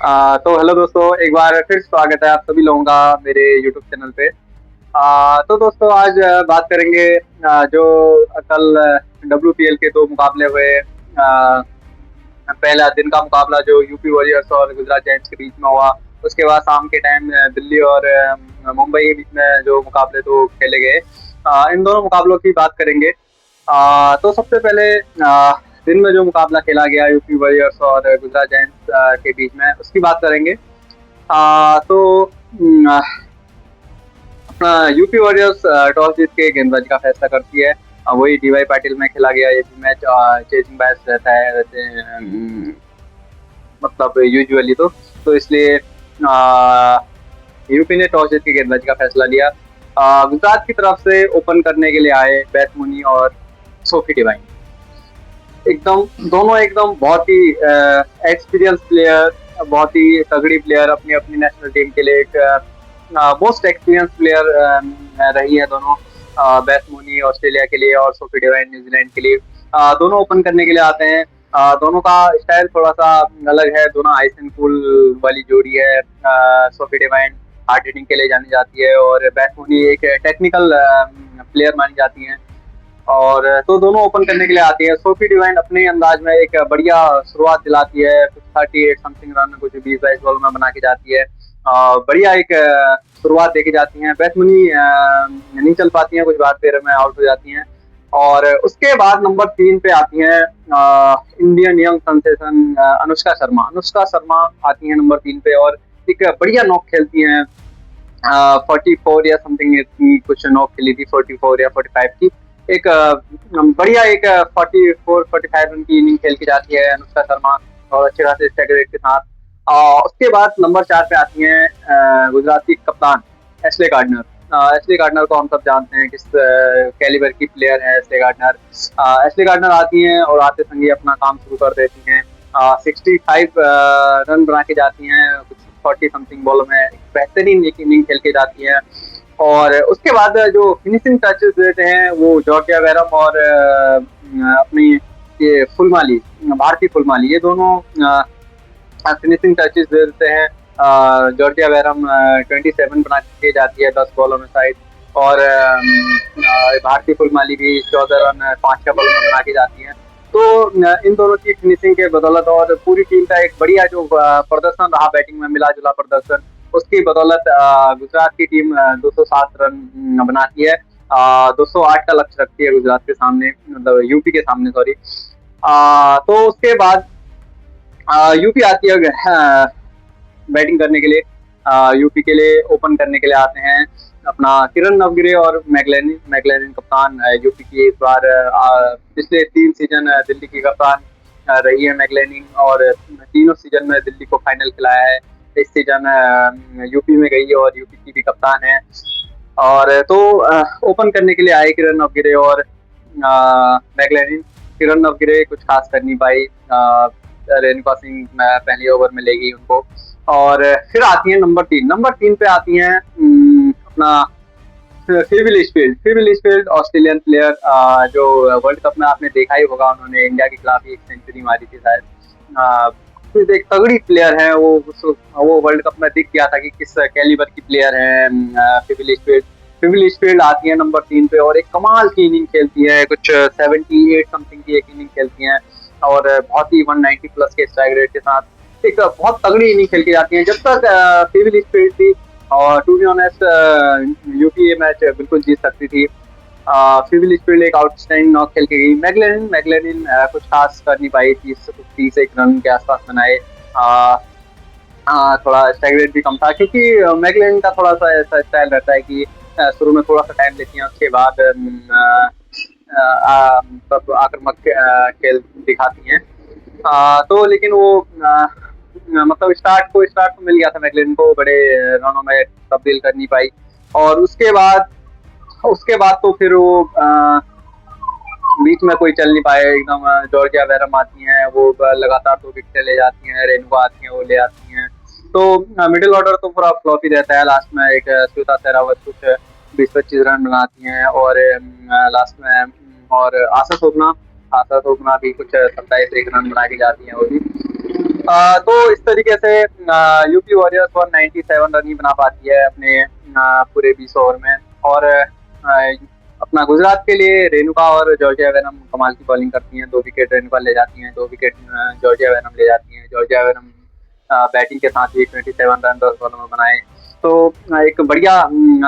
तो हेलो दोस्तों, एक बार फिर स्वागत है आप सभी लोगों का मेरे यूट्यूब चैनल पे। तो दोस्तों आज बात करेंगे जो कल WPL के दो मुकाबले हुए। पहला दिन का मुकाबला जो यूपी वॉरियर्स और गुजरात जायंट्स के बीच में हुआ। उसके बाद शाम के टाइम दिल्ली और मुंबई के बीच में जो मुकाबले तो खेले गए। इन दोनों मुकाबलों की बात करेंगे। तो सबसे पहले दिन में जो मुकाबला खेला गया यूपी वॉरियर्स और गुजरात जायंट्स के बीच में, उसकी बात करेंगे। तो अपना यूपी वॉरियर्स टॉस जीत के गेंदबाजी का फैसला करती है। वही DY पाटिल में खेला गया ये भी मैच। चेजिंग बायस रहता है वैसे, मतलब यूजुअली तो इसलिए यूपी ने टॉस जीत के गेंदबाजी का फैसला लिया। गुजरात की तरफ से ओपन करने के लिए आए बेथ मुनी और सोफी डिवाइन। दोनों एकदम बहुत ही एक्सपीरियंस प्लेयर, बहुत ही तगड़ी प्लेयर, अपनी अपनी नेशनल टीम के लिए एक मोस्ट एक्सपीरियंस प्लेयर रही है दोनों। बेथ मुनी ऑस्ट्रेलिया के लिए और सोफी डिवाइन न्यूजीलैंड के लिए। दोनों ओपन करने के लिए आते हैं। दोनों का स्टाइल थोड़ा सा अलग है। दोनों आइस एंड कूल वाली जोड़ी है। सोफी डिवाइन हार्ड हिटिंग के लिए जानी जाती है और बेथ मुनी एक टेक्निकल प्लेयर मानी जाती हैं। और तो दोनों ओपन करने के लिए आती है। सोफी डिवाइन अपने अंदाज में एक बढ़िया शुरुआत दिलाती है। कुछ 38 समथिंग रन कुछ 20-22 बॉल में बना के जाती है। बढ़िया एक शुरुआत देके जाती हैं। बेथ मुनी नहीं चल पाती हैं, कुछ बार 13 में आउट हो जाती हैं। और उसके बाद नंबर 3 पे आती हैं Indian young sensation Anushka Sharma. Anushka Sharma आती हैं नंबर 3 पे और एक बढ़िया नॉक खेलती हैं। 44 या समथिंग की कुछ नॉक खेली थी, 44 या 45 की। एक बढ़िया एक 44-45 रन की इनिंग खेल के जाती है अनुष्का शर्मा और अच्छे खासे स्ट्राइक रेट के साथ। उसके बाद नंबर 4 पे आती हैं गुजरात की कप्तान एशले गार्डनर। एशले गार्डनर को हम सब जानते हैं किस कैलिबर की प्लेयर है एशले गार्डनर। एशले गार्डनर आती हैं और आते संगे अपना काम शुरू कर देती हैं। 65 रन बना के जाती हैं कुछ 40 समथिंग बॉल में। बेहतरीन एक इनिंग खेल के जाती हैं। और उसके बाद जो फिनिशिंग टचेस देते हैं वो जॉर्जिया बैरम और अपनी ये फुलमाली, भारती फुलमाली, ये दोनों फिनिशिंग टचेस देते हैं। जॉर्जिया बैरम 27 बना के जाती है 10 बॉलों में साइड। और भारती फुलमाली भी 14 रन 5 बॉल में बना के जाती हैं। तो इन दोनों की फिनिशिंग के बदौलत और पूरी टीम का एक बढ़िया जो प्रदर्शन रहा, बैटिंग में मिला जुला प्रदर्शन, उसकी बदौलत गुजरात की टीम 207 रन बनाती है। 208 का लक्ष्य रखती है गुजरात के सामने, मतलब यूपी के सामने, सॉरी। तो उसके बाद यूपी आती है बैटिंग करने के लिए। यूपी के लिए ओपन करने के लिए आते हैं अपना किरण नवगिरे और मैगलेनिन। मैगलेनिन कप्तान यूपी की इस बार पिछले 3 सीजन दिल्ली की कप्तान रही है मैगलेनिन और तीनों सीजन में दिल्ली को फाइनल खिलाया है। इस सीजन यूपी में गई और यूपी की भी कप्तान है। और तो ओपन करने के लिए आए किरण नवगिरे और मैगलेनिन। किरण नवगिरे कुछ खास कर नहीं पाई। रेणुका सिंह पहली ओवर में ले गई उनको। और फिर आती है नंबर 3 पे आती हैं अपना सिविल स्पील्ड। सिविल स्पील्ड ऑस्ट्रेलियन प्लेयर जो वर्ल्ड कप में आपने देखा ही होगा, उन्होंने इंडिया के खिलाफ ही एक सेंचुरी मारी थी शायद। एक तगड़ी प्लेयर है वो वर्ल्ड कप में दिख गया था कि किस कैलिबर की प्लेयर है सिविल स्पील्ड। सिविल स्पील्ड आती है नंबर 3 पे और एक कमाल की इनिंग खेलती है। कुछ 78 समथिंग की एक इनिंग खेलती है और बहुत ही 190 प्लस के स्ट्राइक रेट के साथ एक बहुत तगड़ी इनिंग खेल के जाती है। जब तक सिविल स्पील्ड थी और टू बी ऑनेस्ट यूपी ये मैच बिल्कुल जीत सकती थी। सिविल स्पील्ड एक आउटस्टैंडिंग नॉक खेल के गई। मैगलेनिन कुछ खास कर नहीं पाई। 30 रन के आसपास बनाए। थोड़ा स्ट्राइक रेट भी कम था क्योंकि मैगलेनिन का थोड़ा सा ऐसा स्टाइल रहता है कि शुरू में थोड़ा सा टाइम लेती हैं, उसके बाद सब आक्रामक खेल दिखाती हैं। तो लेकिन वो मतलब स्टार्ट तो मिल गया था मैगलेनिन को, बड़े रनों में तब्दील कर नहीं पाई। और उसके बाद तो फिर वो बीच में कोई चल नहीं पाए एकदम। जॉर्जिया बैरम आती हैं, वो लगातार 2 विकेट ले जाती हैं। रेणुका आती हैं, वो ले आती हैं। तो मिडिल ऑर्डर तो पूरा फ्लॉप ही रहता है। लास्ट में एक श्वेता शेरावत कुछ 20-25 रन बनाती हैं और लास्ट में और आशा शोभना भी कुछ 27 रन बना के जाती हैं वो भी। तो इस तरीके से यूपी वॉरियर्स 197 रन ही बना पाती है अपने पूरे 20 ओवर में। और अपना गुजरात के लिए रेणुका और जॉर्जिया वेनम कमाल की बॉलिंग करती हैं। 2 विकेट रेणुका ले जाती हैं, 2 विकेट जॉर्जिया वेनम ले जाती हैं। जॉर्जिया वेनम बैटिंग के साथ ही 27 रन 10 बॉलों में बनाए। तो एक बढ़िया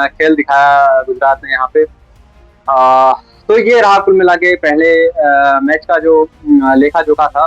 खेल दिखाया गुजरात ने यहाँ पे। तो ये रहा कुल मिला के पहले मैच का जो लेखा जोखा था।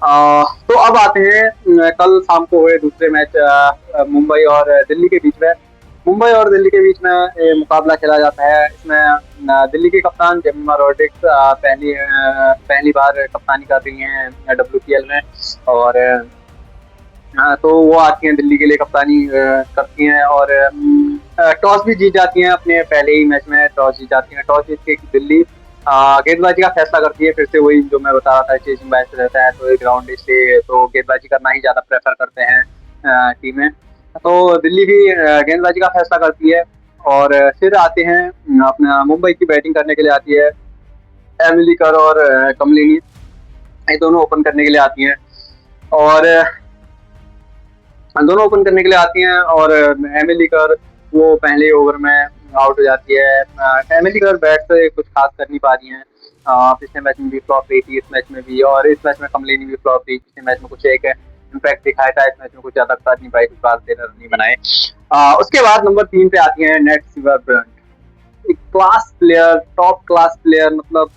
तो अब आते हैं कल शाम को हुए दूसरे मैच मुंबई और दिल्ली के बीच में। मुंबई और दिल्ली के बीच में ये मुकाबला खेला जाता है। इसमें दिल्ली के कप्तान जेमिमा रोड्रिग्स पहली बार कप्तानी कर रही हैं WPL में। और तो वो आती हैं दिल्ली के लिए कप्तानी करती हैं और टॉस भी जीत जाती हैं। अपने पहले ही मैच में टॉस जीत जाती हैं। टॉस जीत के दिल्ली गेंदबाजी का फैसला करती है। फिर से वही जो मैं बता रहा था, चेजिंग बैच रहता है तो ग्राउंड से तो गेंदबाजी करना ही ज्यादा प्रेफर करते हैं टीमें। तो दिल्ली भी गेंदबाजी का फैसला करती है। और फिर आते हैं अपना मुंबई की बैटिंग करने के लिए आती है एमिली कर और कमलिनी। ये दोनों ओपन करने के लिए आती हैं और दोनों ओपन करने के लिए आती हैं। और एमिली कर वो पहले ओवर में आउट हो जाती है। एमिली कर बैट से कुछ खास कर नहीं पा रही हैं। पिछले मैच में भी फ्लॉप रही थी, इस मैच में भी। और इस मैच में कमलिनी भी फ्लॉप रही। पिछले मैच में कुछ एक इम्पैक्ट दिखाया था, इस मैच में कुछ ज्यादा कर नहीं पाई, कुछ बात देर नहीं बनाए। उसके बाद नंबर 3 पे आती हैं नेट सिमरन। एक class player, top class player, मतलब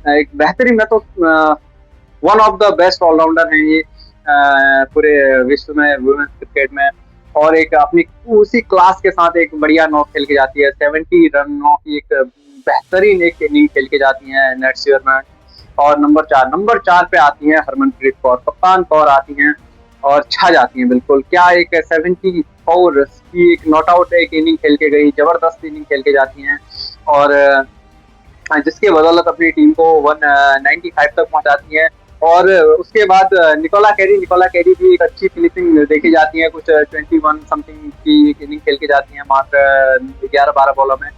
एक बेहतरीन, मैं तो one of the best allrounder हैं ये पूरे विश्व में वुमेन्स क्रिकेट में। और एक अपनी उसी क्लास के साथ एक बढ़िया नॉक खेल के जाती है। 70 रनों की एक बेहतरीन एक इनिंग खेल के जाती हैं नेट सिमरन। और नंबर 4 पे आती हैं हरमनप्रीत कौर। कप्तान कौर आती हैं और छा जाती हैं बिल्कुल। क्या एक 74 की एक नॉट आउट एक इनिंग खेल के गई, जबरदस्त इनिंग खेल के जाती हैं। और जिसके बदौलत अपनी टीम को 195 तक पहुंचाती हैं। और उसके बाद निकोला कैरी भी एक अच्छी फिनिशिंग देखी जाती है। कुछ 21 समथिंग की इनिंग खेल के जाती हैं मात्र 11-12 बॉलों में।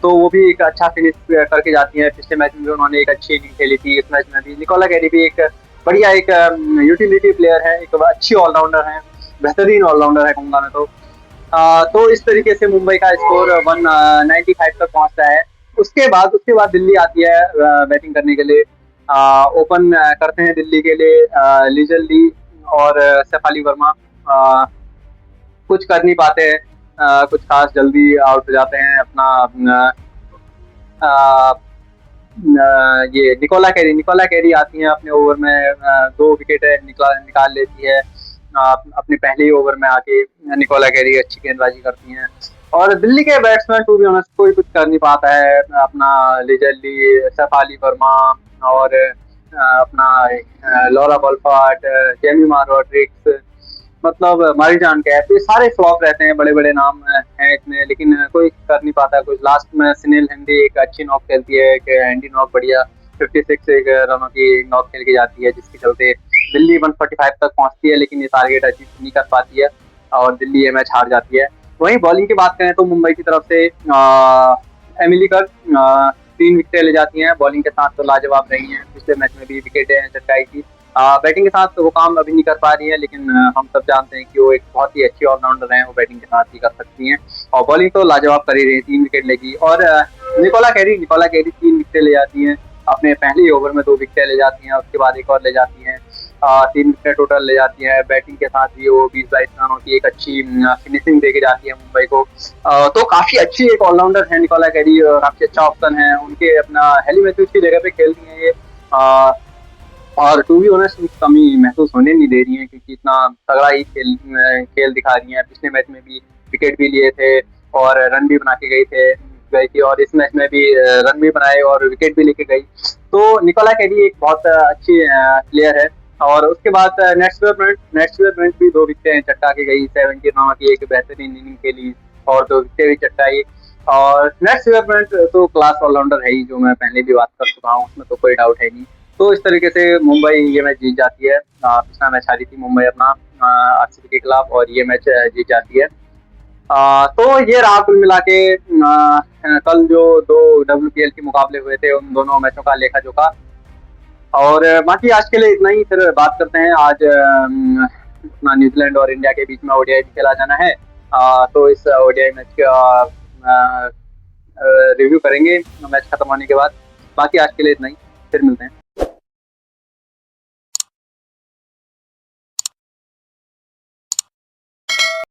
तो वो भी एक अच्छा फिनिश करके जाती हैं। पिछले मैच में भी उन्होंने एक अच्छी इनिंग खेली थी। इस मैच में भी निकोला कैरी भी एक बढ़िया एक यूटिलिटी प्लेयर है, एक अच्छी ऑलराउंडर है, बेहतरीन ऑलराउंडर है कहूँगा मैं तो इस तरीके से मुंबई का स्कोर 195 तक पहुंचता है। उसके बाद दिल्ली आती है बैटिंग करने के लिए। ओपन करते हैं दिल्ली के लिए लीजल ली और शेफाली वर्मा। कुछ कर नहीं पाते हैं, कुछ खास, जल्दी आउट हो जाते हैं। अपना ये निकोला कैरी आती हैं अपने ओवर में 2 विकेट निकाल लेती है। अपने पहले ही ओवर में आके निकोला कैरी अच्छी गेंदबाजी करती हैं। और दिल्ली के बैट्समैन टू बी ऑनेस्ट कोई कुछ कर नहीं पाता है। अपना लिजली, शेफाली वर्मा और अपना लॉरा बॉलफाट, जेमिमा रोड्रिग्स, मतलब मारिजान कैफ, ये सारे फ्लॉप रहते हैं। बड़े बड़े नाम हैं इसमें, लेकिन कोई कर नहीं पाता कुछ। लास्ट में सुनील हिंदी एक अच्छी नॉक खेलती है, एक हैंडी नॉक बढ़िया 56 एक रनों की नॉक खेल के जाती है, जिसके चलते दिल्ली 145 तक पहुंचती है, लेकिन ये टारगेट अचीव नहीं कर पाती है और दिल्ली ये मैच हार जाती है। वहीं बॉलिंग की बात करें तो मुंबई की तरफ से एमिली कर 3 विकेटें ले जाती हैं। बॉलिंग के साथ तो लाजवाब रही हैं, पिछले मैच में भी विकेटें चटकाई थी। बैटिंग के साथ तो वो काम अभी नहीं कर पा रही है, लेकिन हम सब जानते हैं कि वो एक बहुत ही अच्छी ऑलराउंडर हैं। वो बैटिंग के साथ ही कर सकती हैं और बॉलिंग तो लाजवाब कर ही रही है। 3 विकेट लेगी। और निकोला कैरी 3 विकेटें ले जाती हैं। अपने पहले ही ओवर में 2 विकेटें ले जाती हैं, उसके बाद एक और ले जाती हैं। 3 विकेट टोटल ले जाती है। बैटिंग के साथ भी वो 20-22 रनों की एक अच्छी फिनिशिंग देके जाती है मुंबई को। तो काफी अच्छी एक ऑलराउंडर है निकोला कैरी और काफी अच्छा ऑप्शन है। उनके अपना हेली मैथ्यूज की जगह पे खेलती हैं ये। और टू बी ऑनेस्ट कमी महसूस होने नहीं दे रही है, क्योंकि इतना तगड़ा ही खेल दिखा रही है। पिछले मैच में भी विकेट भी लिए थे और रन भी बना के गई थी। और इस मैच में भी रन भी बनाए और विकेट भी लेके गई। तो निकोला कैरी एक बहुत अच्छी प्लेयर है। और उसके बाद नेट भी 2 विकेटें चटका के गई। 70 रनों की एक बेहतरीन इनिंग खेली और 2 विकेटें भी चटकाई। और नेट सिमरन तो क्लास ऑलराउंडर है ही, जो मैं पहले भी बात कर चुका हूँ, उसमें तो कोई डाउट है नहीं। तो इस तरीके से मुंबई ये मैच जीत जाती है। पिछला मैच हारी थी मुंबई अपना आरसीबी के खिलाफ, और ये मैच जीत जाती है। तो ये रहा कुल मिला के कल जो 2 WPL के मुकाबले हुए थे, उन दोनों मैचों का लेखा जोखा। और बाकी आज के लिए इतना ही, फिर बात करते हैं। आज अपना न्यूजीलैंड और इंडिया के बीच में ओडीआई भी खेला जाना है, तो इस ओडीआई मैच का रिव्यू करेंगे मैच खत्म होने के बाद। बाकी आज के लिए इतना ही, फिर मिलते हैं।